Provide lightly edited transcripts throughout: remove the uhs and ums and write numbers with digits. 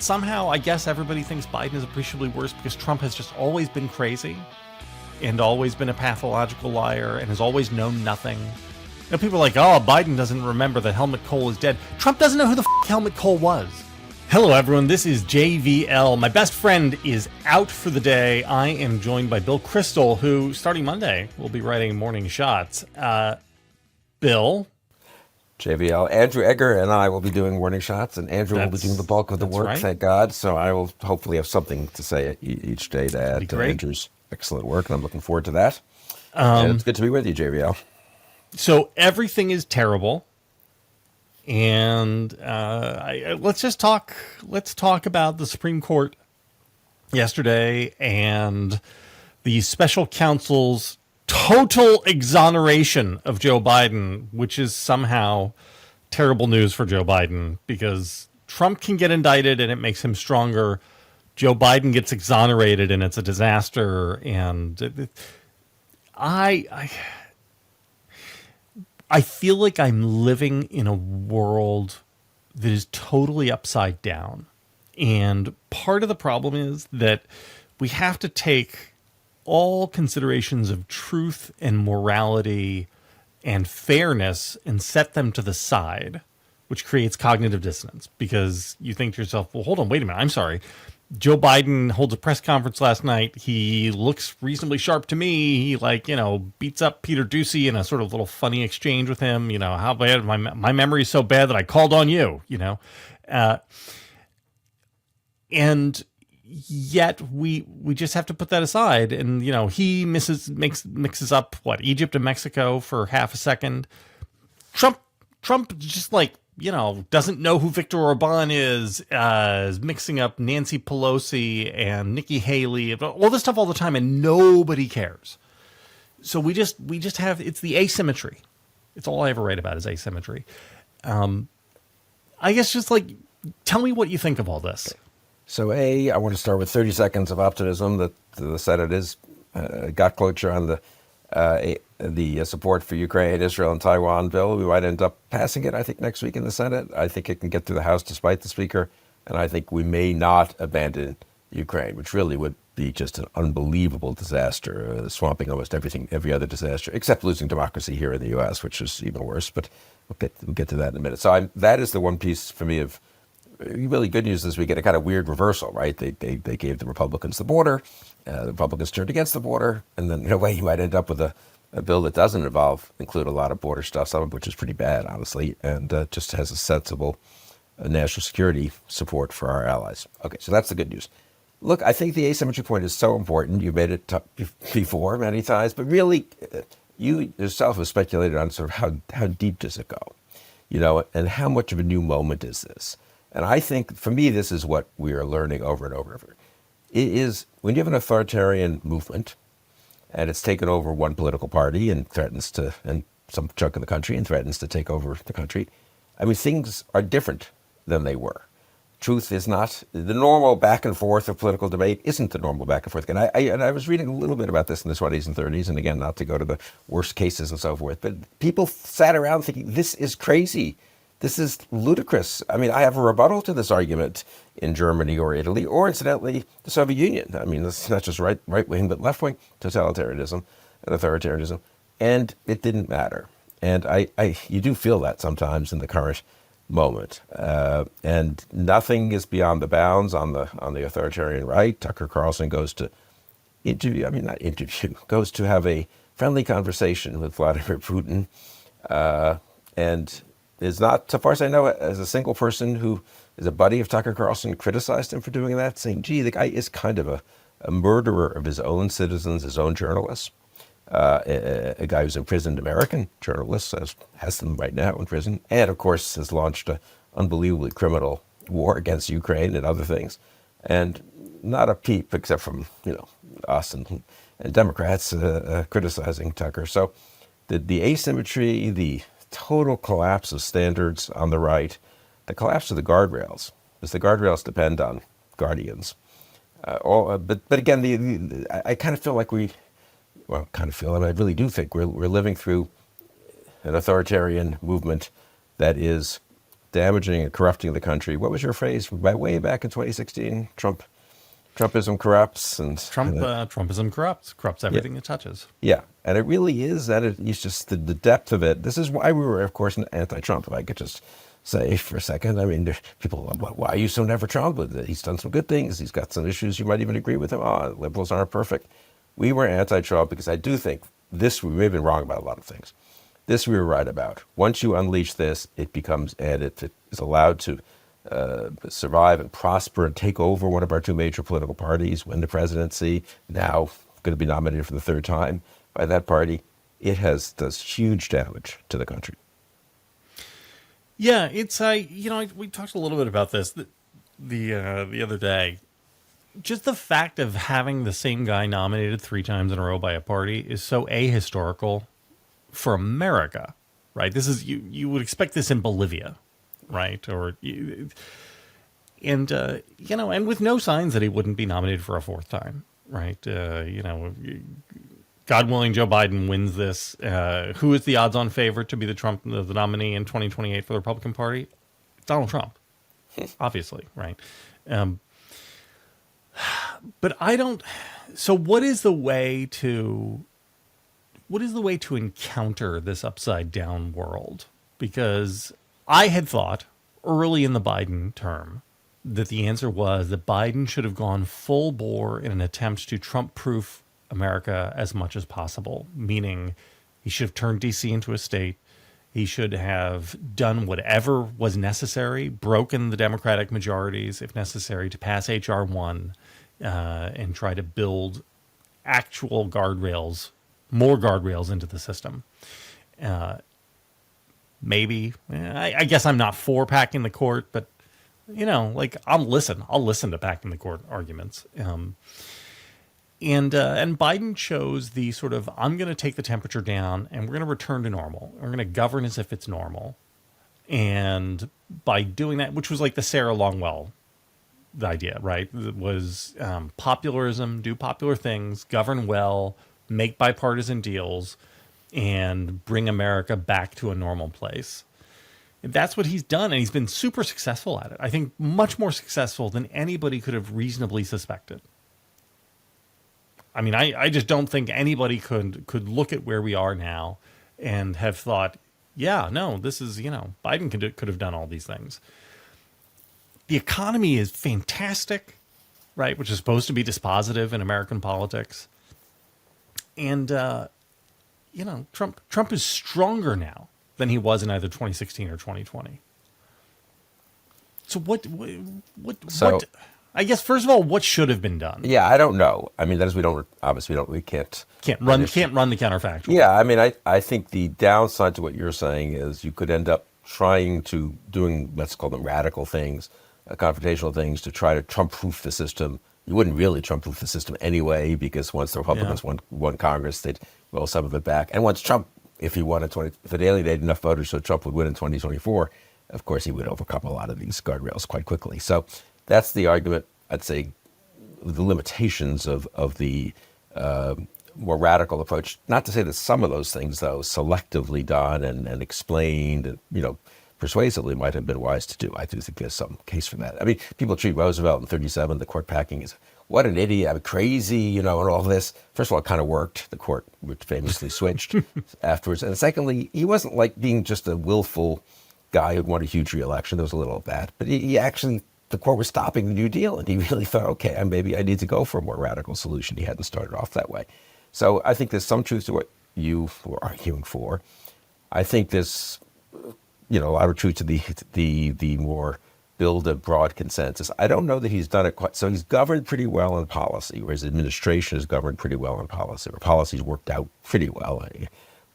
Somehow, I guess everybody thinks Biden is appreciably worse because Trump has just always been crazy and always been a pathological liar and has always known nothing. You know, people are like, oh, Biden doesn't remember that Helmut Kohl is dead. Trump doesn't know who the Helmut Kohl was. Hello, everyone. This is JVL. My best friend is out for the day. I am joined by Bill Kristol, who, starting Monday, will be writing Morning Shots. Bill? JVL. Andrew Egger and I will be doing Morning Shots, and Andrew will be doing the bulk of the work, right. Thank God. So I will hopefully have something to say each day to add to Andrew's excellent work, and I'm looking forward to that. And it's good to be with you, JVL. So everything is terrible, and let's talk about the Supreme Court yesterday and the special counsel's total exoneration of Joe Biden, which is somehow terrible news for Joe Biden because Trump can get indicted and it makes him stronger. Joe Biden gets exonerated and it's a disaster. And I feel like I'm living in a world that is totally upside down. And part of the problem is that we have to take all considerations of truth and morality and fairness and set them to the side, which creates cognitive dissonance because you think to yourself, well, hold on, wait a minute. I'm sorry. Joe Biden holds a press conference last night. He looks reasonably sharp to me. He beats up Peter Doocy in a sort of little funny exchange with him. How bad my memory is so bad that I called on you, and yet we just have to put that aside. And, he mixes up Egypt and Mexico for half a second. Trump just doesn't know who Viktor Orban is mixing up Nancy Pelosi and Nikki Haley, all this stuff all the time, and nobody cares. So we just have, it's the asymmetry. It's all I ever write about is asymmetry. I guess tell me what you think of all this. So I want to start with 30 seconds of optimism that the Senate is got cloture on the support for Ukraine, Israel, and Taiwan bill. We might end up passing it, I think, next week in the Senate. I think it can get through the House despite the Speaker. And I think we may not abandon Ukraine, which really would be just an unbelievable disaster, swamping almost every other disaster, except losing democracy here in the U.S., which is even worse. But we'll get to that in a minute. So that is the one piece for me of really good news is we get a kind of weird reversal, right? They gave the Republicans the border, the Republicans turned against the border, and then in a way you might end up with a bill that doesn't include a lot of border stuff, some of which is pretty bad, honestly, and just has a sensible national security support for our allies. Okay, so that's the good news. Look, I think the asymmetry point is so important. You made it before many times, but really you yourself have speculated on sort of how deep does it go, and how much of a new moment is this? And I think, for me, this is what we are learning over and over and over. It is when you have an authoritarian movement, and it's taken over one political party and some chunk of the country and threatens to take over the country. I mean, things are different than they were. Truth is not the normal back and forth of political debate. Isn't the normal back and forth. And I was reading a little bit about this in the 20s and 30s, and again, not to go to the worst cases and so forth, but people sat around thinking, this is crazy. This is ludicrous. I mean, I have a rebuttal to this argument in Germany or Italy, or incidentally, the Soviet Union. I mean, it's not just right wing, but left wing totalitarianism and authoritarianism, and it didn't matter. And you do feel that sometimes in the current moment. And nothing is beyond the bounds on the authoritarian right. Tucker Carlson goes to goes to have a friendly conversation with Vladimir Putin, and is not, so far as I know, as a single person who is a buddy of Tucker Carlson criticized him for doing that, saying, gee, the guy is kind of a murderer of his own citizens, his own journalists, a guy who's imprisoned American journalists, has them right now in prison, and of course has launched an unbelievably criminal war against Ukraine and other things. And not a peep except from, us and Democrats criticizing Tucker. So the asymmetry, the total collapse of standards on the right, the collapse of the guardrails, because the guardrails depend on guardians. But again, I kind of feel like I really do think we're living through an authoritarian movement that is damaging and corrupting the country. What was your phrase way back in 2016? Trumpism corrupts, and Trumpism corrupts yeah, everything it touches. yeah, and it really is that. It's just the depth of it. This is why we were, of course, anti-Trump. If I could just say for a second, I mean, people, why are you so never Trump? He's done some good things. He's got some issues. You might even agree with him. Oh, liberals aren't perfect. We were anti-Trump because I do think this. We may have been wrong about a lot of things. This we were right about. Once you unleash this, it becomes, and it is allowed to survive and prosper and take over one of our two major political parties, win the presidency, now going to be nominated for the third time by that party. It does huge damage to the country. Yeah, it's we talked a little bit about this the other day. Just the fact of having the same guy nominated 3 times in a row by a party is so ahistorical for America, right? This is you would expect this in Bolivia, right? And with no signs that he wouldn't be nominated for a 4th time, right? God willing, Joe Biden wins this. Who is the odds-on favorite to be the nominee in 2028 for the Republican Party? Donald Trump, obviously, right? But I don't. So, what is the way to encounter this upside down world? Because I had thought early in the Biden term that the answer was that Biden should have gone full bore in an attempt to Trump-proof America as much as possible, meaning he should have turned D.C. into a state. He should have done whatever was necessary, broken the Democratic majorities if necessary to pass H.R. 1 and try to build actual guardrails, more guardrails into the system. Maybe. I guess I'm not for packing the court, but, I'll listen to packing the court arguments. And Biden chose the sort of, I'm going to take the temperature down and we're going to return to normal. We're going to govern as if it's normal. And by doing that, which was like the Sarah Longwell the idea, right? It was popularism, do popular things, govern well, make bipartisan deals, and bring America back to a normal place. That's what he's done, and he's been super successful at it. I think much more successful than anybody could have reasonably suspected. I mean, I just don't think anybody could look at where we are now and have thought, yeah, no, this is, Biden could have done all these things. The economy is fantastic, right, which is supposed to be dispositive in American politics. And, Trump is stronger now than he was in either 2016 or 2020. So what I guess, first of all, what should have been done? Yeah, I don't know. I mean, that is, we can't run the counterfactual. Yeah, I mean, I think the downside to what you're saying is you could end up doing, let's call them radical things, confrontational things to try to Trump-proof the system. You wouldn't really Trump-proof the system anyway, because once the Republicans won Congress, they'd roll some of it back. And once Trump, if it alienated enough voters so Trump would win in 2024, of course he would overcome a lot of these guardrails quite quickly. So that's the argument, I'd say, the limitations of the more radical approach. Not to say that some of those things, though, selectively done and explained, and, persuasively might have been wise to do. I do think there's some case for that. I mean, people treat Roosevelt in 1937, the court packing, as what an idiot, I'm crazy, and all this. First of all, it kind of worked. The court famously switched afterwards. And secondly, he wasn't like being just a willful guy who'd won a huge re-election. There was a little of that. But he actually, the court was stopping the New Deal, and he really thought, okay, maybe I need to go for a more radical solution. He hadn't started off that way. So I think there's some truth to what you were arguing for. I think there's, a lot of truth to the more build a broad consensus. I don't know that he's done it quite. So he's governed pretty well in policy, whereas administration has governed pretty well in policy. Or policy's worked out pretty well,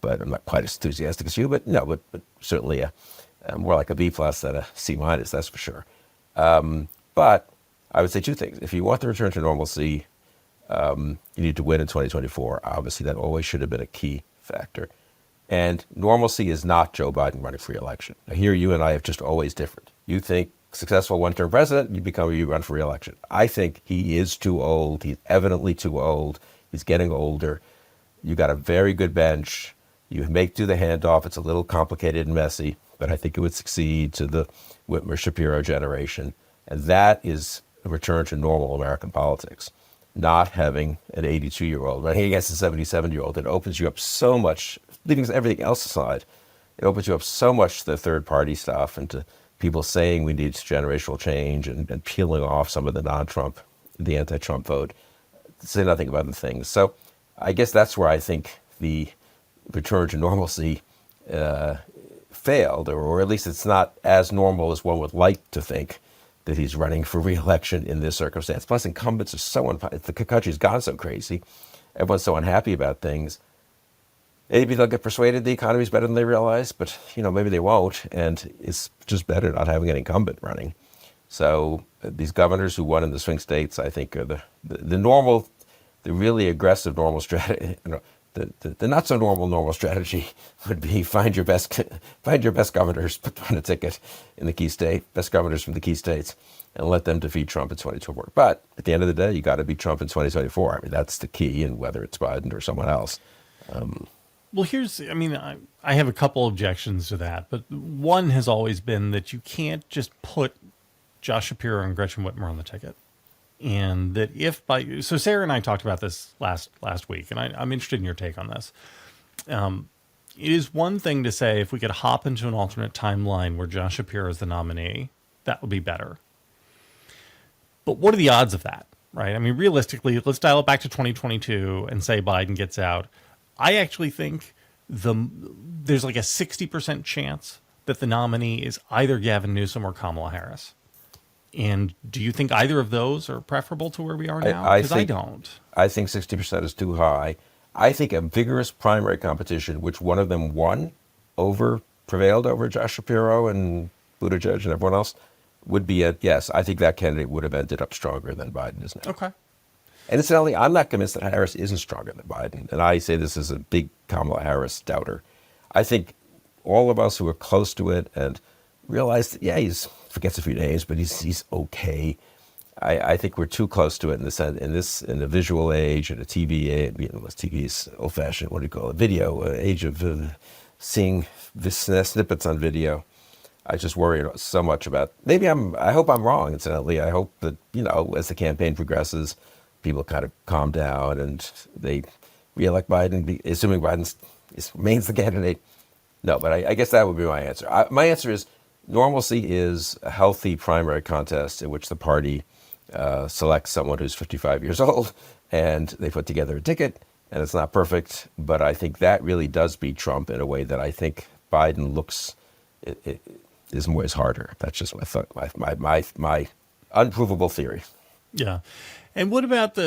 but I'm not quite as enthusiastic as you. But certainly more like a B+ than a C-, that's for sure. But I would say two things. If you want the return to normalcy, you need to win in 2024. Obviously, that always should have been a key factor. And normalcy is not Joe Biden running for re-election. Now, here you and I are just always different. You think successful one-term president, you run for re-election. I think he is too old. He's evidently too old. He's getting older. You got a very good bench. You do the handoff. It's a little complicated and messy. but I think it would succeed to the Whitmer Shapiro generation. And that is a return to normal American politics. Not having an 82-year-old running against a 77-year-old. It opens you up so much, leaving everything else aside. It opens you up so much to the third-party stuff and to people saying we need generational change and peeling off some of the non-Trump, the anti-Trump vote, to say nothing about the things. So I guess that's where I think the return to normalcy failed, or at least it's not as normal as one would like to think that he's running for re-election in this circumstance. Plus, incumbents are so the country's gone so crazy. Everyone's so unhappy about things. Maybe they'll get persuaded the economy's better than they realize, but maybe they won't. And it's just better not having an incumbent running. So these governors who won in the swing states, I think, are the normal, the really aggressive normal strategy. The not so normal strategy would be find your best governors, put them on a ticket in the key state, best governors from the key states, and let them defeat Trump in 2024. But at the end of the day, you got to beat Trump in 2024. I mean, that's the key, and whether it's Biden or someone else. Well, I have a couple objections to that, but one has always been that you can't just put Josh Shapiro and Gretchen Whitmer on the ticket. And that so Sarah and I talked about this last week, and I'm interested in your take on this. It is one thing to say if we could hop into an alternate timeline where Josh Shapiro is the nominee, that would be better. But what are the odds of that, right? I mean, realistically, let's dial it back to 2022 and say Biden gets out. I actually think there's like a 60% chance that the nominee is either Gavin Newsom or Kamala Harris. And do you think either of those are preferable to where we are now? Because I don't. I think 60% is too high. I think a vigorous primary competition, which one of them prevailed over Josh Shapiro and Buttigieg and everyone else, would be yes. I think that candidate would have ended up stronger than Biden is now. Okay. And incidentally, I'm not convinced that Harris isn't stronger than Biden. And I say this as a big Kamala Harris doubter. I think all of us who are close to it and realize that, he forgets a few names, but he's okay. I think we're too close to it in a visual age and a TV age. TV is old fashioned. What do you call it? Video age of seeing snippets on video. I just worry so much about. I hope I'm wrong. Incidentally, I hope that as the campaign progresses, people kind of calm down and they reelect Biden, assuming Biden remains the candidate. No, but I guess that would be my answer. My answer is. Normalcy is a healthy primary contest in which the party selects someone who's 55 years old and they put together a ticket, and it's not perfect, but I think that really does beat Trump in a way that I think Biden is harder. That's just my unprovable theory. Yeah. And what about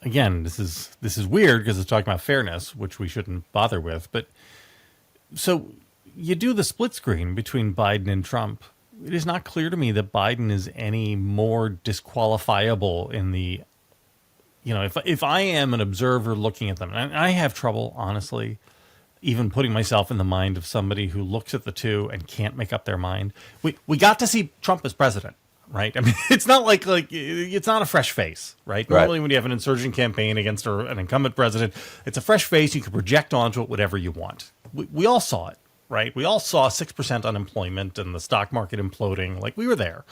again, this is weird because it's talking about fairness, which we shouldn't bother with, but so you do the split screen between Biden and Trump. It is not clear to me that Biden is any more disqualifiable in the, if I am an observer looking at them, and I have trouble, honestly, even putting myself in the mind of somebody who looks at the two and can't make up their mind. We got to see Trump as president, right? I mean, it's not like it's not a fresh face, right? Normally when you have an insurgent campaign against an incumbent president, it's a fresh face. You can project onto it whatever you want. We all saw it. Right? We all saw 6% unemployment and the stock market imploding. Like, we were there.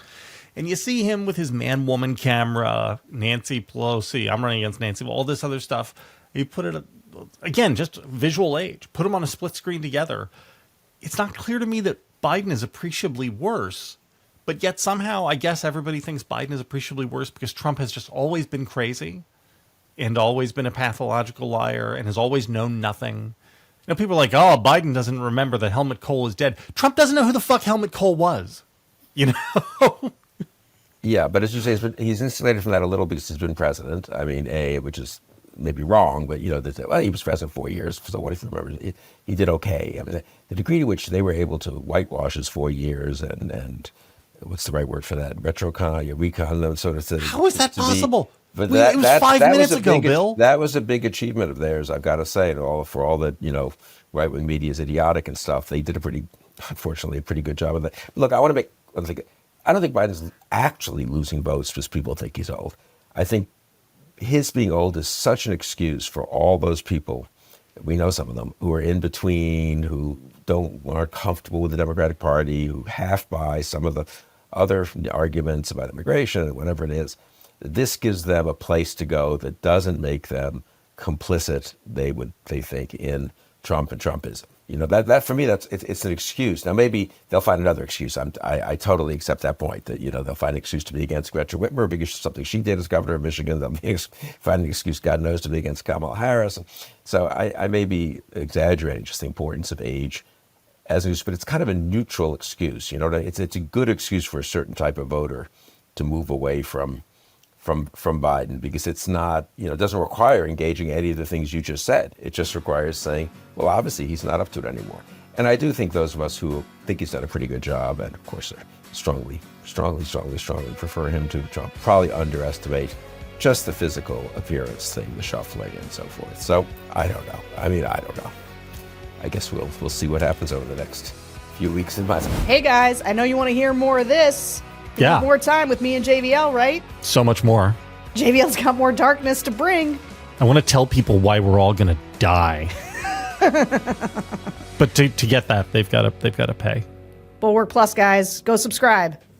And you see him with his man-woman camera, Nancy Pelosi, I'm running against Nancy, all this other stuff. You put it, again, just visual age. Put them on a split screen together. It's not clear to me that Biden is appreciably worse, but yet somehow I guess everybody thinks Biden is appreciably worse because Trump has just always been crazy and always been a pathological liar and has always known nothing. People are like, oh, Biden doesn't remember that Helmut Kohl is dead. Trump doesn't know who the fuck Helmut Kohl was. Yeah, but as you say, he's insulated from that a little because he's been president. I mean, which is maybe wrong, but he was president 4 years, so what if you remember? He did okay. I mean, the degree to which they were able to whitewash his 4 years and what's the right word for that? Recon, sort of. How is that possible? But it was 5 minutes ago, Bill. That was a big achievement of theirs, I've got to say. For all that, right-wing media is idiotic and stuff, they did unfortunately, a pretty good job of that. Look, I want to make one thing. I don't think Biden's actually losing votes because people think he's old. I think his being old is such an excuse for all those people we know some of them, who are in between, who aren't comfortable with the Democratic Party, who half buy some of the other arguments about immigration and whatever it is. This gives them a place to go that doesn't make them complicit, they think, in Trump and Trumpism. That for me, it's an excuse. Now, maybe they'll find another excuse. I totally accept that point, that, they'll find an excuse to be against Gretchen Whitmer because of something she did as governor of Michigan. They'll find an excuse, God knows, to be against Kamala Harris. So I may be exaggerating just the importance of age as an excuse, but it's kind of a neutral excuse. It's a good excuse for a certain type of voter to move away from Biden, because it's not, it doesn't require engaging any of the things you just said. It just requires saying, well, obviously he's not up to it anymore. And I do think those of us who think he's done a pretty good job, and of course strongly prefer him to Trump, probably underestimate just the physical appearance thing, the shuffling and so forth. So I don't know. I don't know. I guess we'll see what happens over the next few weeks in my life. Hey guys, I know you want to hear more of this. Yeah. More time with me and JVL, right? So much more. JVL's got more darkness to bring. I want to tell people why we're all going to die. But to get that, they've got to pay. Bulwark Plus, guys, go subscribe.